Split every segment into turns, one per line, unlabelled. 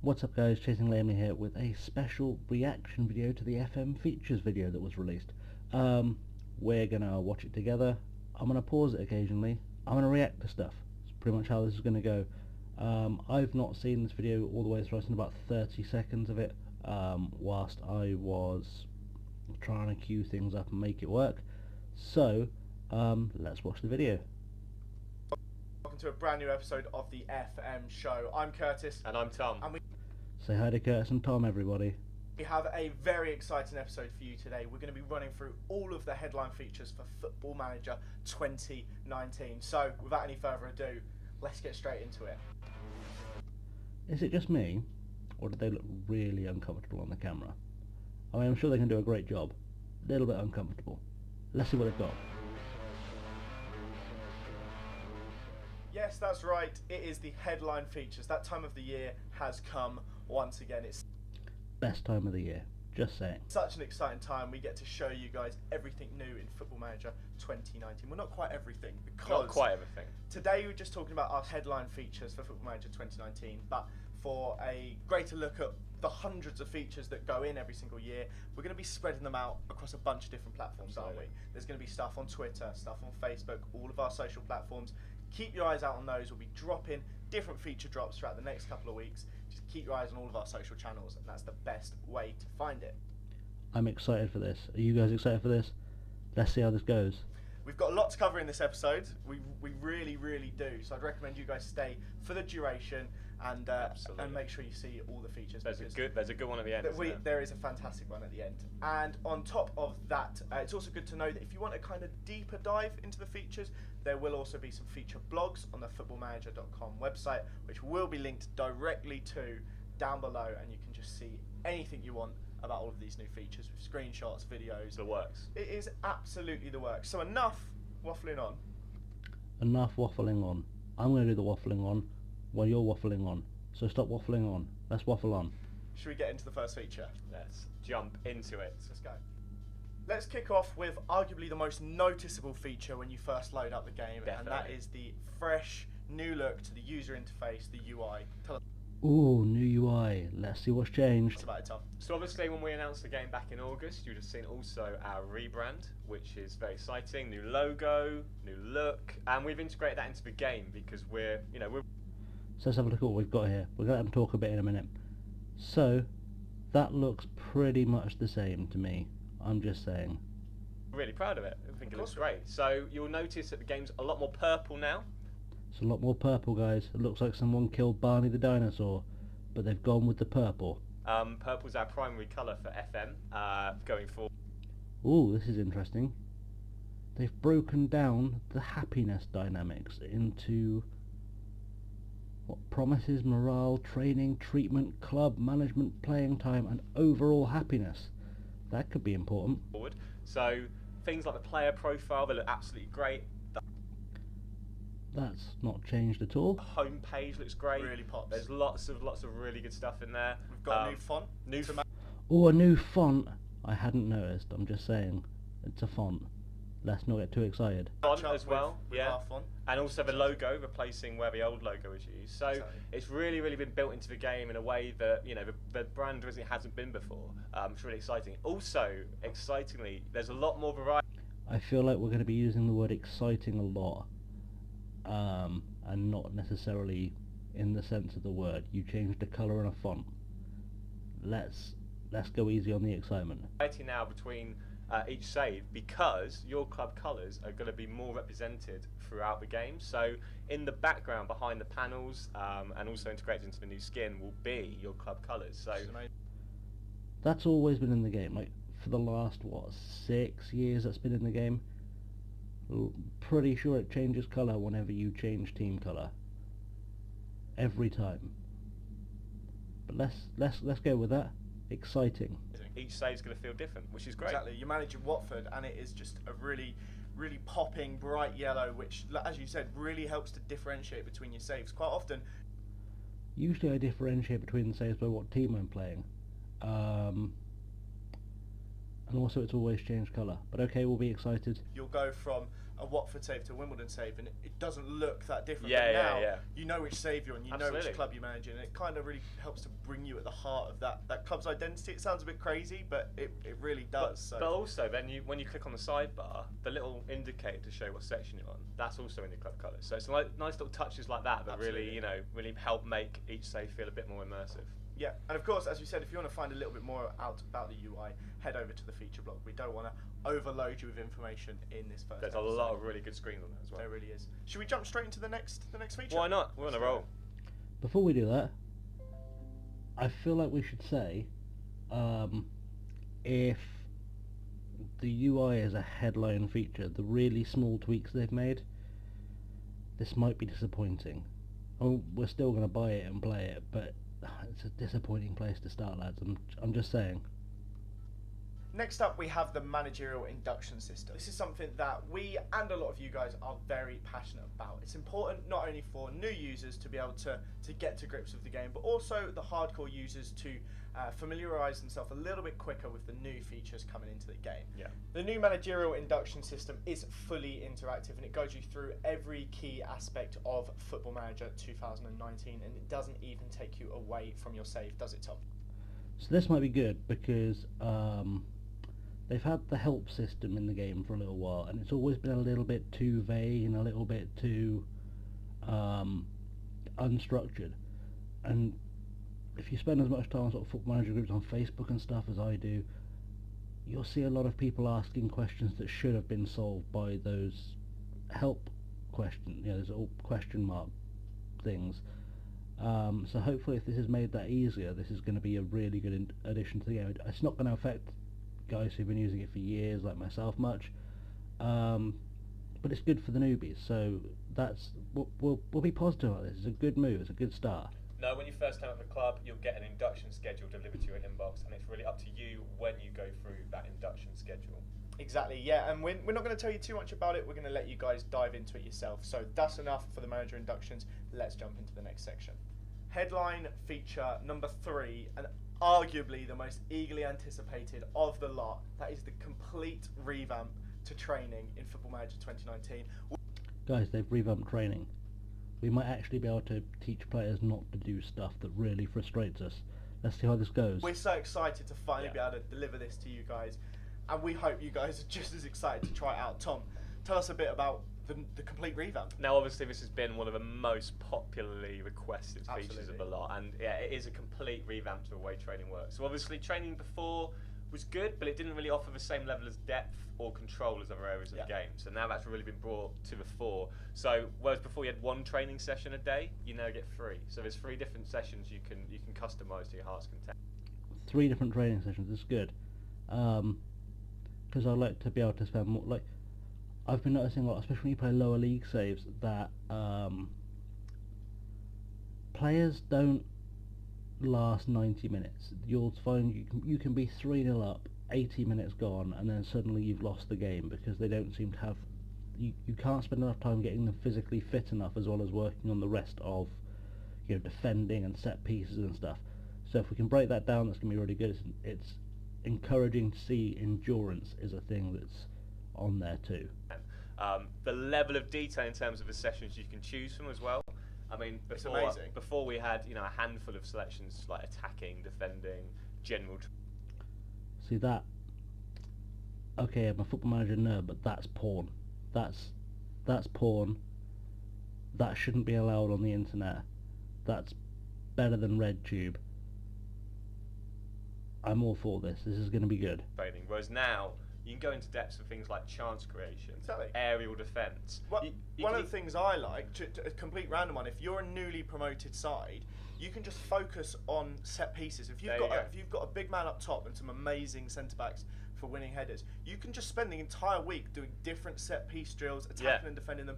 What's up guys, ChasingLamely here with a special reaction video to the FM features video that was released. We're gonna watch it together. I'm gonna pause it occasionally. I'm gonna react to stuff. It's pretty much how this is gonna go. I've not seen this video all the way through. I've seen about 30 seconds of it whilst I was trying to queue things up and make it work. So let's watch the video.
Welcome to a brand new episode of the FM show. I'm Curtis.
And I'm Tom.
And
Say hi to Curtis and Tom, everybody.
we have a very exciting episode for you today. We're going to be running through all of the headline features for Football Manager 2019. So, without any further ado, let's get straight into it.
Is it just me, or do they look really uncomfortable on the camera? I mean, I'm sure they can do a great job. A little bit uncomfortable. Let's see what they've got.
Yes, that's right. It is the headline features. That time of the year has come once again. It's
Best time of the year, just saying.
such an exciting time. We get to show you guys everything new in Football Manager 2019. Well, not quite everything, because
Not quite everything.
today we're just talking about our headline features for Football Manager 2019, but for a greater look at the hundreds of features that go in every single year, we're going to be spreading them out across a bunch of different platforms, aren't we? There's going to be stuff on Twitter, stuff on Facebook, all of our social platforms. Keep your eyes out on those. We'll be dropping different feature drops throughout the next couple of weeks. Just keep your eyes on all of our social channels, and that's the best way to find it.
I'm excited for this. Are you guys excited for this? Let's see how this goes.
We've got a lot to cover in this episode. We really, really do. So I'd recommend you guys stay for the duration and make sure you see all the features.
There's a good one at the end.
There is a fantastic one at the end. And on top of that, it's also good to know that if you want a kind of deeper dive into the features, there will also be some feature blogs on the footballmanager.com website, which will be linked directly to down below, and you can just see anything you want about all of these new features with screenshots, videos.
The works.
It is absolutely the works. So enough waffling on.
Enough waffling on. I'm going to do the waffling on while you're waffling on. So stop waffling on. Let's waffle on.
Should we get into the first feature?
Let's jump into it.
Let's go. Let's kick off with arguably the most noticeable feature when you first load up the game, and that is the fresh new look to the user interface, the UI. Tell us
Ooh, new UI. Let's see what's changed.
about it, Tom.
So obviously when we announced the game back in August, you'd have seen also our rebrand, which is very exciting. New logo, new look, and we've integrated that into the game because we're
So let's have a look at what we've got here. We're going to have to talk a bit in a minute. So, that looks pretty much the same to me. I'm just saying.
really proud of it. I think it looks great. So you'll notice that the game's a lot more purple now.
It's a lot more purple, guys. It looks like someone killed Barney the dinosaur, but they've gone with the purple.
Purple's our primary colour for FM going forward.
Ooh, this is interesting. They've broken down the happiness dynamics into what promises morale, training, treatment, club, management, playing time, and overall happiness. That could be important.
So things like the player profile, they look absolutely great.
That's not changed at all.
The home page looks great.
Really pops.
There's lots of really good stuff in there.
We've got a new font.
Oh, a new font. I hadn't noticed. I'm just saying. It's a font. Let's not get too excited.
Font as well,
with
yeah.
our font.
And also the logo, replacing where the old logo was used. So
Exactly.
it's really been built into the game in a way that the brand really hasn't been before. It's really exciting. Also, excitingly, there's a lot more variety.
I feel like we're going to be using the word exciting a lot, and not necessarily in the sense of the word. You changed a colour and a font. Let's go easy on the excitement.
Variety now between each save, because your club colours are going to be more represented throughout the game. So in the background behind the panels, and also integrated into the new skin, will be your club colours. So
That's always been in the game. Like for the last 6 years that's been in the game. Pretty sure it changes colour whenever you change team colour. Every time. But let's go with that. Exciting.
each save's going to feel different, which is great.
Exactly. You're managing Watford, and it is just a really popping bright yellow, which, as you said, really helps to differentiate between your saves. Quite often,
usually I differentiate between the saves by what team I'm playing. and also it's always changed colour. But okay, we'll be excited.
You'll go from a Watford save to a Wimbledon save, and it doesn't look that different.
Yeah,
but
yeah,
now
yeah.
you know which save you're on, you know
Absolutely.
which club you're managing, and it kind of really helps to bring you at the heart of that club's identity. It sounds a bit crazy, but it really does.
But also, then when you click on the sidebar, the little indicator to show what section you're on, that's also in the club colours. So it's like nice little touches like that
Absolutely.
really help make each save feel a bit more immersive.
Yeah, and of course, as we said, if you want to find a little bit more out about the UI, head over to the feature blog. We don't want to overload you with information in this first
There's
episode.
a lot of really good screens on there as well.
There really is. Should we jump straight into the next feature?
Why not? We're on a roll.
Before we do that, I feel like we should say, if the UI is a headline feature, the really small tweaks they've made, this might be disappointing. Oh, we're still going to buy it and play it, but it's a disappointing place to start, lads. I'm just saying.
Next up, we have the Managerial Induction system. This is something that we and a lot of you guys are very passionate about. It's important not only for new users to be able to get to grips with the game, but also the hardcore users to familiarise themselves a little bit quicker with the new features coming into the game.
Yeah.
The new Managerial Induction system is fully interactive, and it guides you through every key aspect of Football Manager 2019, and it doesn't even take you away from your save, does it, Tom?
So this might be good because they've had the help system in the game for a little while, and it's always been a little bit too vague and a little bit too unstructured. And if you spend as much time on sort of Football Manager groups on Facebook and stuff as I do, you'll see a lot of people asking questions that should have been solved by those help questions, those little question mark things. So hopefully if this has made that easier, this is going to be a really good addition to the game. It's not going to affect guys who've been using it for years like myself much, but it's good for the newbies, so we'll be positive about this. It's a good move, it's a good start.
No, when you first come up the club, you'll get an induction schedule delivered to your inbox, and it's really up to you when you go through that induction schedule.
Exactly, yeah, and we're not going to tell you too much about it. We're going to let you guys dive into it yourself. So that's enough for the manager inductions. Let's jump into the next section. Headline feature number 3, and arguably the most eagerly anticipated of the lot. That is the complete revamp to training in Football Manager 2019.
Guys, they've revamped training. We might actually be able to teach players not to do stuff that really frustrates us. Let's see how this goes.
We're so excited to finally be able to deliver this to you guys, and we hope you guys are just as excited to try it out. Tom, tell us a bit about the complete revamp.
Now, obviously, this has been one of the most popularly requested features of the lot, and yeah, it is a complete revamp to the way training works. So obviously, training before was good, but it didn't really offer the same level of depth or control as other areas of the game. So now that's really been brought to the fore. So whereas before you had one training session a day, you now get 3. So there's 3 different sessions you can customise to your heart's content.
3 different training sessions, it's good. Because I like to be able to spend more, like, I've been noticing a lot, especially when you play lower league saves, that players don't last 90 minutes. You'll find you can be 3-0 up, 80 minutes gone, and then suddenly you've lost the game because they don't seem to have... You can't spend enough time getting them physically fit enough as well as working on the rest of defending and set pieces and stuff. So if we can break that down, that's going to be really good. It's encouraging to see endurance is a thing that's on there too.
The level of detail in terms of the sessions you can choose from as well. I mean, before we had a handful of selections like attacking, defending, general.
See that? Okay, I'm a Football Manager nerd, but that's porn. That's porn. That shouldn't be allowed on the internet. That's better than RedTube. I'm all for this. This is going to be good.
Training. Whereas now you can go into depths of things like chance creation, aerial defence.
One of the things I like, a complete random one, if you're a newly promoted side, you can just focus on set pieces. If you've got a big man up top and some amazing centre backs for winning headers, you can just spend the entire week doing different set piece drills, attacking and defending them.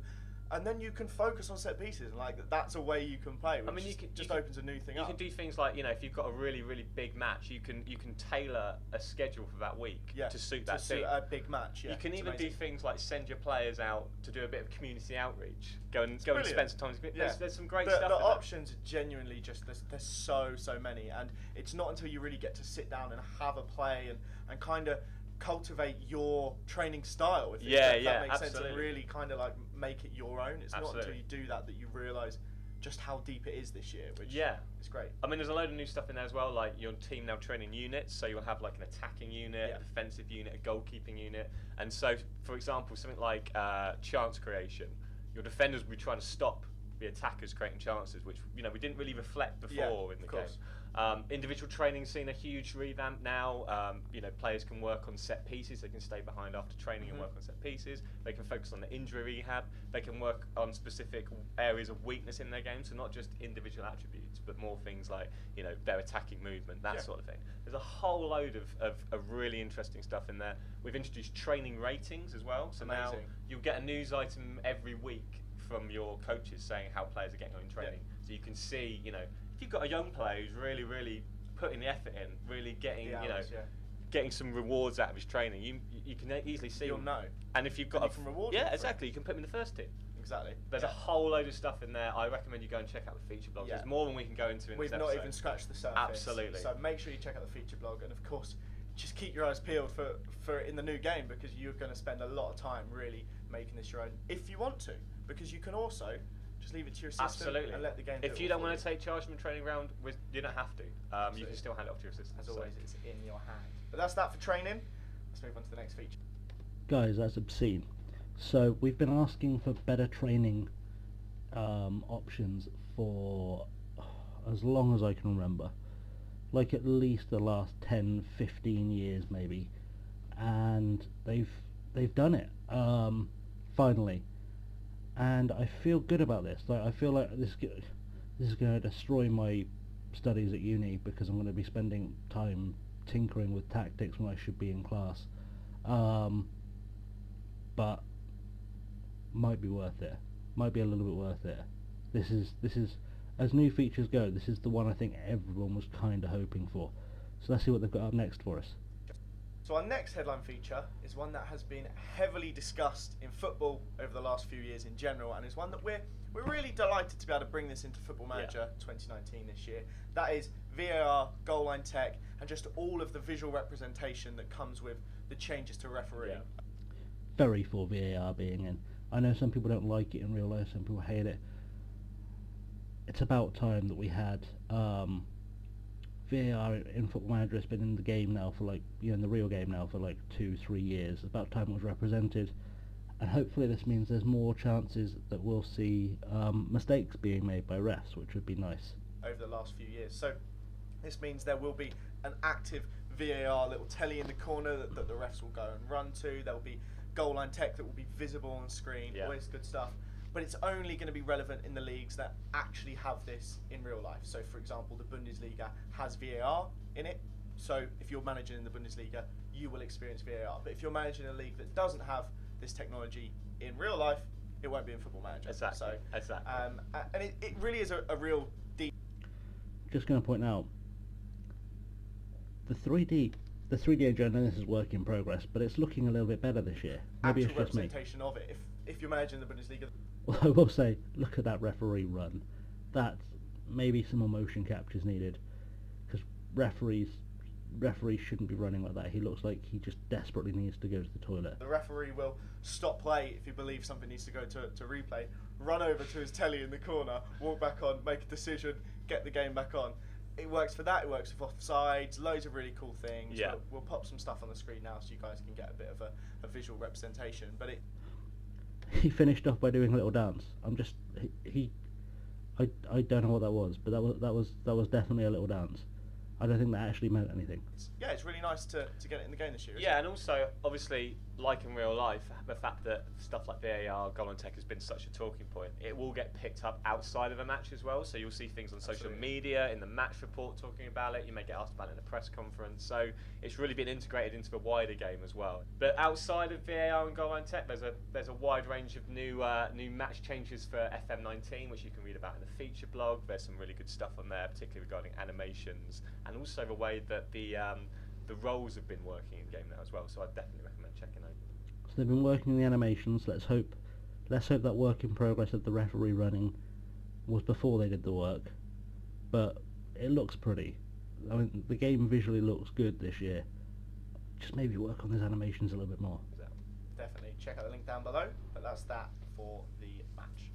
And then you can focus on set pieces, and that's a way you can play. Which opens a new thing up.
You can do things like if you've got a really big match, you can tailor a schedule for that week to suit that team.
A big match. Yeah,
you can even do things like send your players out to do a bit of community outreach. Go and spend some time. There's some great stuff.
The options are genuinely just there's so many, and it's not until you really get to sit down and have a play and kind of cultivate your training style, if that makes sense, and really kind of like make it your own. It's not until you do that you realise just how deep it is this year, which is great.
I mean, there's a load of new stuff in there as well, like your team now training units, so you'll have like an attacking unit, a defensive unit, a goalkeeping unit, and so, for example, something like chance creation, your defenders will be trying to stop the attackers creating chances, which we didn't really reflect before in the game. Individual training's seen a huge revamp now. Players can work on set pieces. They can stay behind after training and work on set pieces. They can focus on the injury rehab. They can work on specific areas of weakness in their game, so not just individual attributes, but more things like their attacking movement, that sort of thing. There's a whole load of really interesting stuff in there. We've introduced training ratings as well, so now you'll get a news item every week from your coaches saying how players are getting on in training. So you can see, if you've got a young player who's really, really putting the effort in, really getting, getting some rewards out of his training, you can easily see.
You'll know.
And if you've got
you can reward him
exactly, you can put him in the first team.
Exactly.
There's a whole load of stuff in there. I recommend you go and check out the feature blog. There's more than we can go into in
We've
this
not
episode.
even scratched the surface.
Absolutely.
So make sure you check out the feature blog, and of course, just keep your eyes peeled for in the new game, because you're going to spend a lot of time really making this your own if you want to, because you can also just leave it to your assistant and let the game do it.
If you don't want to take charge from a training round, you don't have to. You can still hand it off to your assistant.
As always, it's in your hand. But that's that for training. Let's move on to the next feature.
Guys, that's obscene. So we've been asking for better training options for as long as I can remember, like at least the last 10-15 years maybe, and they've done it finally, and I feel good about this. Like, I feel like this is going to destroy my studies at uni, because I'm going to be spending time tinkering with tactics when I should be in class, but might be worth it. Might be a little bit worth it. This is as new features go, this is the one I think everyone was kind of hoping for. So let's see what they've got up next for us.
So our next headline feature is one that has been heavily discussed in football over the last few years in general, and is one that we're really delighted to be able to bring this into Football Manager 2019 this year. That is VAR, Goalline Tech, and just all of the visual representation that comes with the changes to refereeing.
Very for VAR being in. I know some people don't like it in real life, some people hate it. It's about time that we had VAR in Football Manager. It's been in the game now for in the real game now for 2-3 years. It's about time it was represented, and hopefully this means there's more chances that we'll see mistakes being made by refs, which would be nice.
Over the last few years. So this means there will be an active VAR little telly in the corner that the refs will go and run to. There will be Goalline Tech that will be visible on screen, all this good stuff. But it's only going to be relevant in the leagues that actually have this in real life. So, for example, the Bundesliga has VAR in it. So if you're managing in the Bundesliga, you will experience VAR. But if you're managing a league that doesn't have this technology in real life, it won't be in Football Manager.
Exactly.
So,
exactly.
And it really is a real deep.
Just going to point out, the 3D agenda, this is work in progress, but it's looking a little bit better this year. Maybe
actual
it's just me.
representation of it. If you're managing the Bundesliga.
Well, I will say, look at that referee run. That's maybe some more motion captures needed, because referees shouldn't be running like that. He looks like he just desperately needs to go to the toilet.
The referee will stop play if he believes something needs to go to replay, run over to his telly in the corner, walk back on, make a decision, get the game back on. It works for that, it works with offsides, loads of really cool things.
Yeah.
We'll pop some stuff on the screen now so you guys can get a bit of a visual representation. But
he finished off by doing a little dance. I don't know what that was, but that was definitely a little dance. I don't think that actually meant anything.
It's really nice to get it in the game this year.
Yeah, and also, obviously, like in real life, the fact that stuff like VAR, Goalline Tech has been such a talking point, it will get picked up outside of a match as well. So you'll see things on social media, in the match report talking about it. You may get asked about it in a press conference. So it's really been integrated into the wider game as well. But outside of VAR and Goalline Tech, there's a wide range of new match changes for FM19, which you can read about in the feature blog. There's some really good stuff on there, particularly regarding animations, and also the way that the roles have been working in game now as well. So I'd definitely recommend checking out.
So they've been working on the animations. Let's hope that work in progress of the referee running was before they did the work. But it looks pretty. I mean, the game visually looks good this year. just maybe work on those animations a little bit more.
Definitely check out the link down below, but that's that for the match.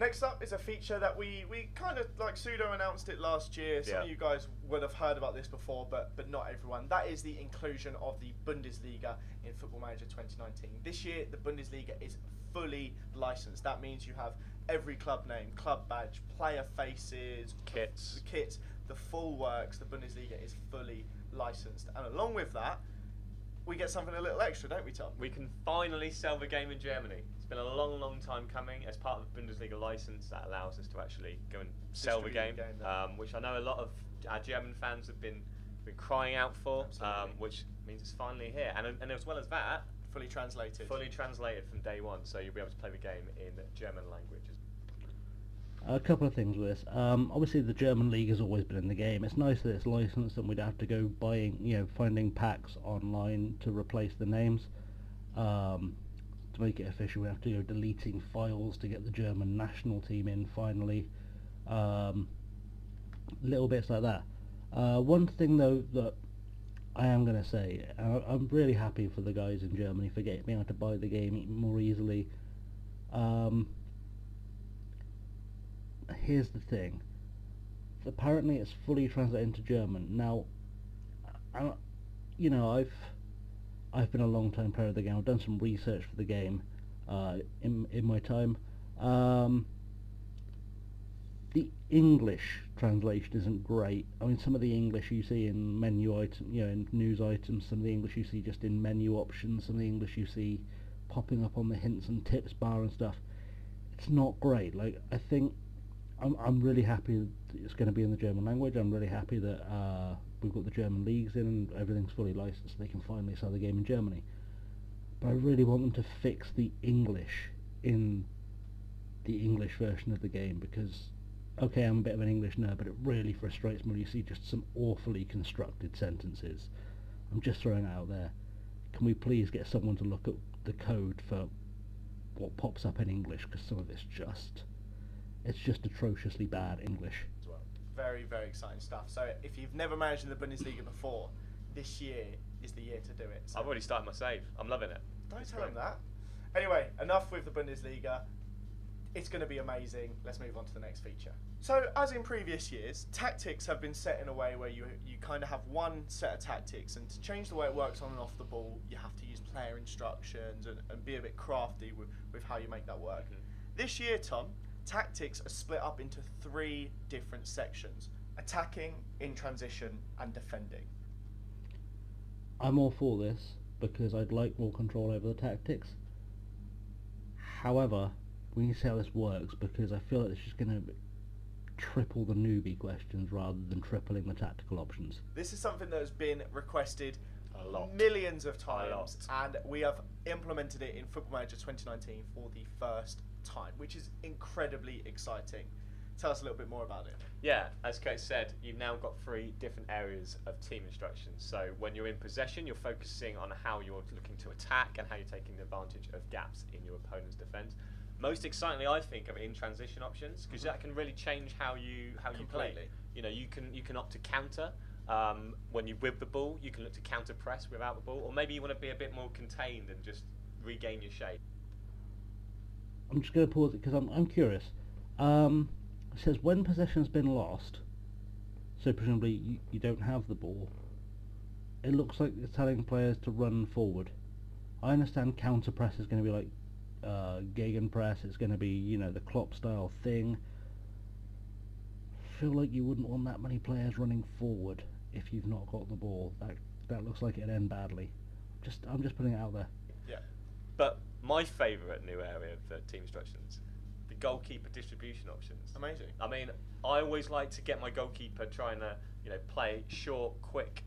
Next up is a feature that we kind of like pseudo announced it last year. Some of you guys would have heard about this before, but not everyone. That is the inclusion of the Bundesliga in Football Manager 2019. This year, the Bundesliga is fully licensed. That means you have every club name, club badge, player faces,
kits,
the full works. The Bundesliga is fully licensed, and along with that, we get something a little extra, don't we, Tom?
We can finally sell the game in Germany. It's been a long time coming. As part of the Bundesliga license, that allows us to actually go and sell the game, which I know a lot of our German fans have been crying out for, which means it's finally here. And as well as that,
fully translated
from day one, so you'll be able to play the game in German language.
A couple of things with this. Obviously, the German league has always been in the game. It's nice that it's licensed and we'd have to go buying, finding packs online to replace the names. To make it official, we have to go deleting files to get the German national team in finally. Little bits like that. One thing though that I am going to say, I'm really happy for the guys in Germany for being able to buy the game more easily. Here's the thing. Apparently it's fully translated into German. Now, I've been a long time player of the game. I've done some research for the game in my time. The English translation isn't great. I mean, some of the English you see in menu item, in news items, some of the English you see just in menu options, some of the English you see popping up on the hints and tips bar and stuff. It's not great. Like, I think I'm really happy that it's going to be in the German language. I'm really happy that we've got the German leagues in and everything's fully licensed so they can finally sell the game in Germany. But I really want them to fix the English in the English version of the game, because, okay, I'm a bit of an English nerd, but it really frustrates me when you see just some awfully constructed sentences. I'm just throwing it out there. Can we please get someone to look at the code for what pops up in English, because some of it's just atrociously bad English.
As well. Very, very exciting stuff. So if you've never managed in the Bundesliga before, this year is the year to do it. So
I've already started my save. I'm loving it.
Don't tell them that. Anyway, enough with the Bundesliga. It's going to be amazing. Let's move on to the next feature. So, as in previous years, tactics have been set in a way where you kind of have one set of tactics, and to change the way it works on and off the ball, you have to use player instructions and be a bit crafty with how you make that work. This year, Tom, tactics are split up into 3 different sections: attacking, in transition, and defending.
I'm all for this because I'd like more control over the tactics. However, we need to see how this works, because I feel like it's just going to triple the newbie questions rather than tripling the tactical options.
This is something that has been requested
a lot,
millions of times, and we have implemented it in Football Manager 2019 for the first time, which is incredibly exciting. Tell us a little bit more about it.
Yeah, as Kate said, you've now got 3 different areas of team instructions. So when you're in possession, you're focusing on how you're looking to attack and how you're taking advantage of gaps in your opponent's defence. Most excitingly, I think, of in transition options, because that can really change how you play. You can opt to counter when you're with the ball. You can look to counter press without the ball, or maybe you want to be a bit more contained and just regain your shape.
I'm just going to pause it because I'm curious. It says when possession's been lost, so presumably you don't have the ball, it looks like it's telling players to run forward. I understand counter press is going to be like gegenpress, it's going to be, the Klopp style thing. I feel like you wouldn't want that many players running forward if you've not got the ball. That looks like it'd end badly. I'm just putting it out there.
Yeah. But my favourite new area for team instructions, the goalkeeper distribution options.
Amazing.
I mean, I always like to get my goalkeeper trying to, play short, quick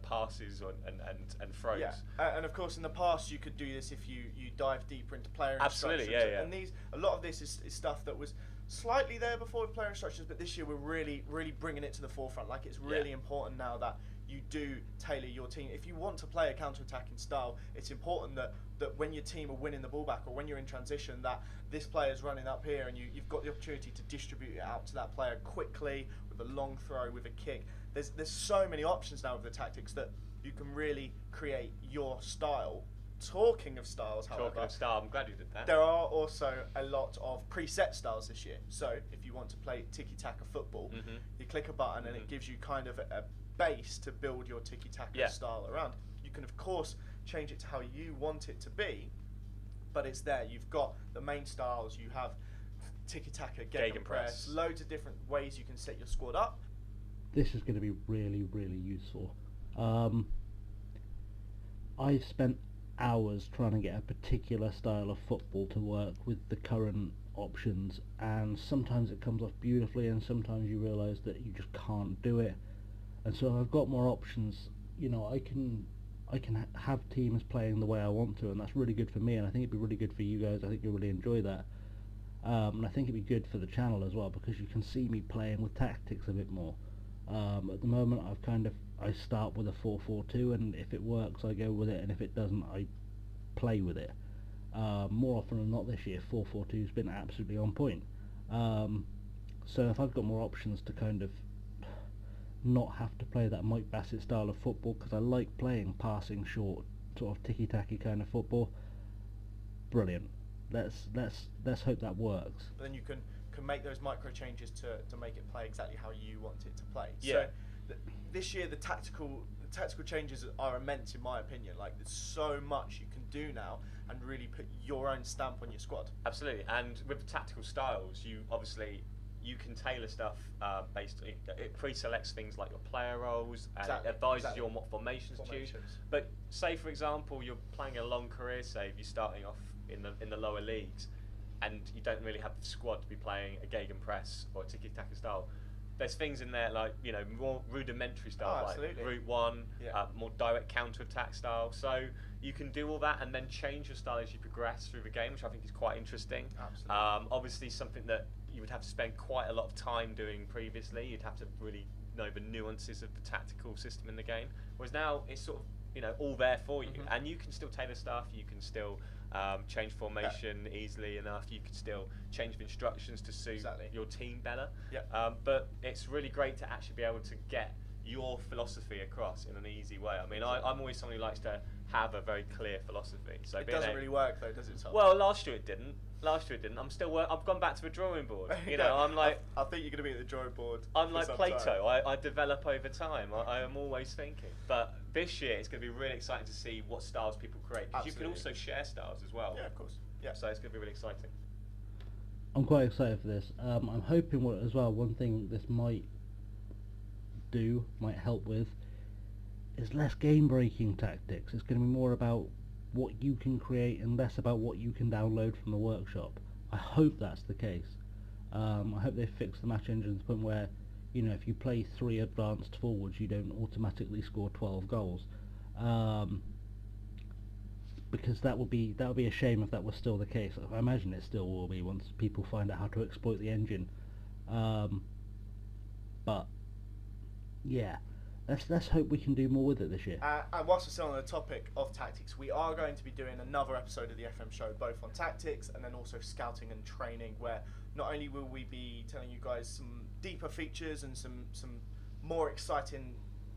passes and throws.
Yeah, and of course in the past you could do this if you dive deeper into player
Absolutely,
instructions.
yeah.
And a lot of this is stuff that was slightly there before with player instructions, but this year we're really bringing it to the forefront. Like, it's really important now that you do tailor your team. If you want to play a counter-attacking style, it's important that when your team are winning the ball back, or when you're in transition, that this player's running up here and you've got the opportunity to distribute it out to that player quickly with a long throw, with a kick. There's so many options now with the tactics that you can really create your style. Talking of styles, however,
Talking of style, I'm glad you did that.
there are also a lot of preset styles this year. So if you want to play tiki-taka football, you click a button and it gives you kind of a base to build your tiki-taka style around. You can of course change it to how you want it to be, but it's there. You've got the main styles. You have tiki-taka, gegenpress, loads of different ways you can set your squad up.
This is going to be really, really useful. I've spent hours trying to get a particular style of football to work with the current options, and sometimes it comes off beautifully and sometimes you realise that you just can't do it. And so I've got more options. You know, I can have teams playing the way I want to, and that's really good for me, and I think it'd be really good for you guys. I think you'll really enjoy that. And I think it'd be good for the channel as well, because you can see me playing with tactics a bit more. At the moment I start with a 4-4-2, and if it works I go with it, and if it doesn't I play with it. More often than not this year 4-4-2 has been absolutely on point. So if I've got more options to kind of not have to play that Mike Bassett style of football, because I like playing passing short sort of ticky-tacky kind of football, brilliant. Let's hope that works.
But then you can make those micro changes to make it play exactly how you want it to play.
Yeah.
So this year the tactical changes are immense in my opinion. Like, there's so much you can do now and really put your own stamp on your squad.
Absolutely, and with the tactical styles, you can tailor stuff based. It pre-selects things like your player roles, and it advises you on what formations to use. But say, for example, you're playing a long career save, you're starting off in the lower leagues, and you don't really have the squad to be playing a gegenpress or a tiki-taka style. There's things in there like, you know, more rudimentary style, like route one, more direct counter-attack style. So you can do all that and then change your style as you progress through the game, which I think is quite interesting.
Absolutely.
Obviously something that you would have to spend quite a lot of time doing previously. You'd have to really know the nuances of the tactical system in the game. Whereas now it's sort of, you know, all there for you, and you can still tailor stuff. You can still change formation easily enough. You can still change the instructions to suit your team better. But it's really great to actually be able to get your philosophy across in an easy way. I mean, I'm always someone who likes to have a very clear philosophy. So
it doesn't really work though, does it, Tom?
Well, last year it didn't. I'm still I've gone back to the drawing board. You know, I'm like.
I think you're going to be at the drawing board.
I'm like Plato. I develop over time. I am always thinking. But this year it's going to be really exciting to see what styles people create. Because you can also share styles as well.
Yeah, of course. Yeah.
So it's going to be really exciting.
I'm quite excited for this. I'm hoping as well, one thing this might help with, is less game-breaking tactics. It's going to be more about what you can create and less about what you can download from the workshop. I hope that's the case. I hope they fix the match engine to the point where, you know, if you play 3 advanced forwards, you don't automatically score 12 goals. Because that would be a shame if that was still the case. I imagine it still will be once people find out how to exploit the engine. But yeah, let's hope we can do more with it this year.
And whilst we're still on the topic of tactics, we are going to be doing another episode of the FM show, both on tactics and then also scouting and training, where not only will we be telling you guys some deeper features and some more exciting,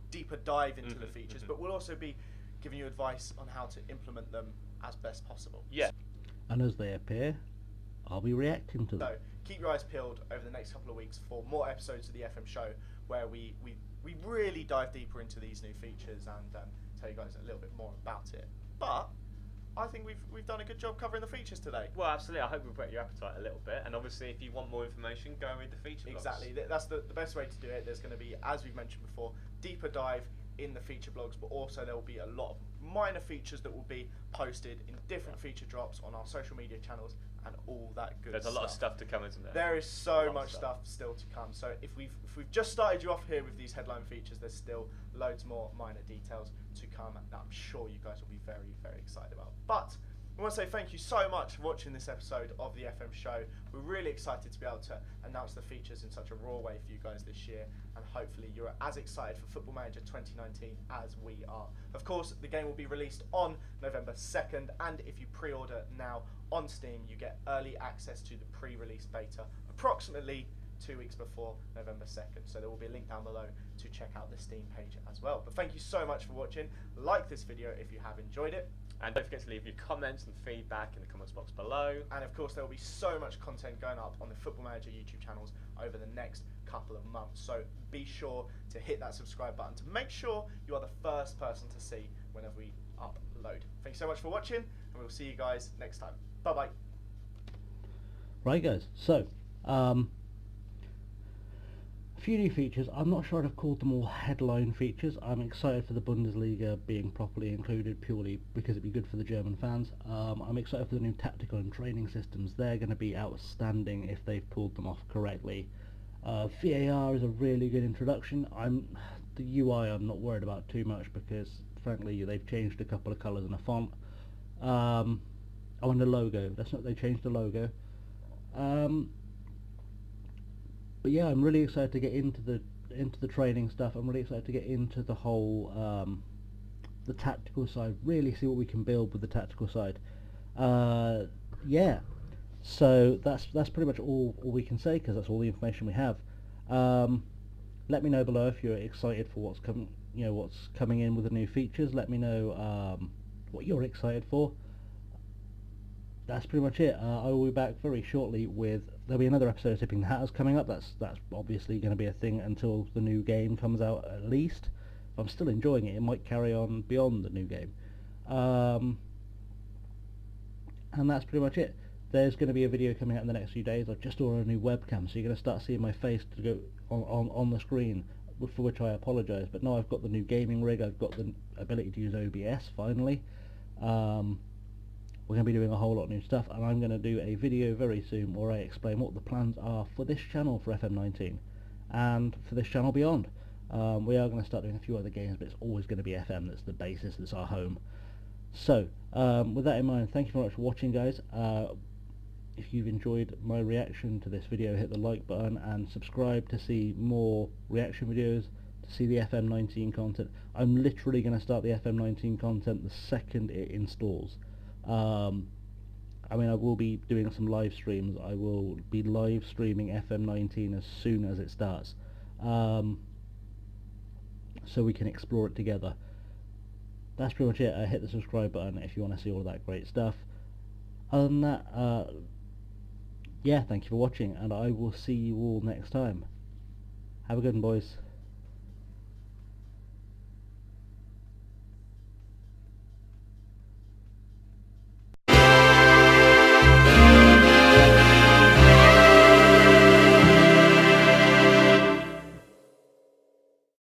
deeper dive into the features, but we'll also be giving you advice on how to implement them as best possible.
Yeah.
And as they appear, I'll be reacting to them.
So keep your eyes peeled over the next couple of weeks for more episodes of the FM show, where we really dive deeper into these new features and tell you guys a little bit more about it. But I think we've done a good job covering the features today.
Well, absolutely. I hope we've whet your appetite a little bit. And obviously, if you want more information, go and read the feature blogs.
Exactly. That's the best way to do it. There's going to be, as we've mentioned before, deeper dive in the feature blogs, but also there will be a lot of minor features that will be posted in different feature drops on our social media channels and all that good stuff.
There's a lot of stuff to come, isn't there?
There is so much stuff still to come. So if we've just started you off here with these headline features, there's still loads more minor details to come that I'm sure you guys will be very, very excited about. But we want to say thank you so much for watching this episode of the FM show. We're really excited to be able to announce the features in such a raw way for you guys this year, and hopefully you're as excited for Football Manager 2019 as we are. Of course, the game will be released on November 2nd, and if you pre-order now on Steam, you get early access to the pre-release beta approximately 2 weeks before November 2nd. So there will be a link down below to check out the Steam page as well. But thank you so much for watching. Like this video if you have enjoyed it.
And don't forget to leave your comments and feedback in the comments box below.
And of course there will be so much content going up on the Football Manager YouTube channels over the next couple of months. So be sure to hit that subscribe button to make sure you are the first person to see whenever we upload. Thank you so much for watching, and we'll see you guys next time. Bye bye.
Right guys, so a few new features. I'm not sure I'd have called them all headline features. I'm excited for the Bundesliga being properly included purely because it'd be good for the German fans. I'm excited for the new tactical and training systems. They're going to be outstanding if they've pulled them off correctly. VAR is a really good introduction. The UI I'm not worried about too much because frankly they've changed a couple of colours and a font. And the logo. They changed the logo. But yeah, I'm really excited to get into the training stuff. I'm really excited to get into the whole the tactical side. Really see what we can build with the tactical side. Yeah. So that's pretty much all we can say because that's all the information we have. Let me know below if you're excited for what's coming in with the new features. Let me know what you're excited for. That's pretty much it. I will be back very shortly there'll be another episode of Tipping the Hatters coming up. That's obviously going to be a thing until the new game comes out at least. If I'm still enjoying it, it might carry on beyond the new game. And that's pretty much it. There's going to be a video coming out in the next few days. I've just ordered a new webcam, so you're going to start seeing my face to go on the screen, for which I apologise. But now I've got the new gaming rig, I've got the ability to use OBS finally. We're going to be doing a whole lot of new stuff, and I'm going to do a video very soon where I explain what the plans are for this channel for FM19 and for this channel beyond. We are going to start doing a few other games, but it's always going to be FM. That's the basis, that's our home. So with that in mind, thank you very much for watching guys. If you've enjoyed my reaction to this video, hit the like button and subscribe to see more reaction videos, to see the FM19 content. I'm literally going to start the FM19 content the second it installs. I mean, I will be doing some live streams. I will be live streaming FM19 as soon as it starts, so we can explore it together. That's pretty much it. Hit the subscribe button if you want to see all of that great stuff. Other than that, yeah, thank you for watching, and I will see you all next time. Have a good one, boys.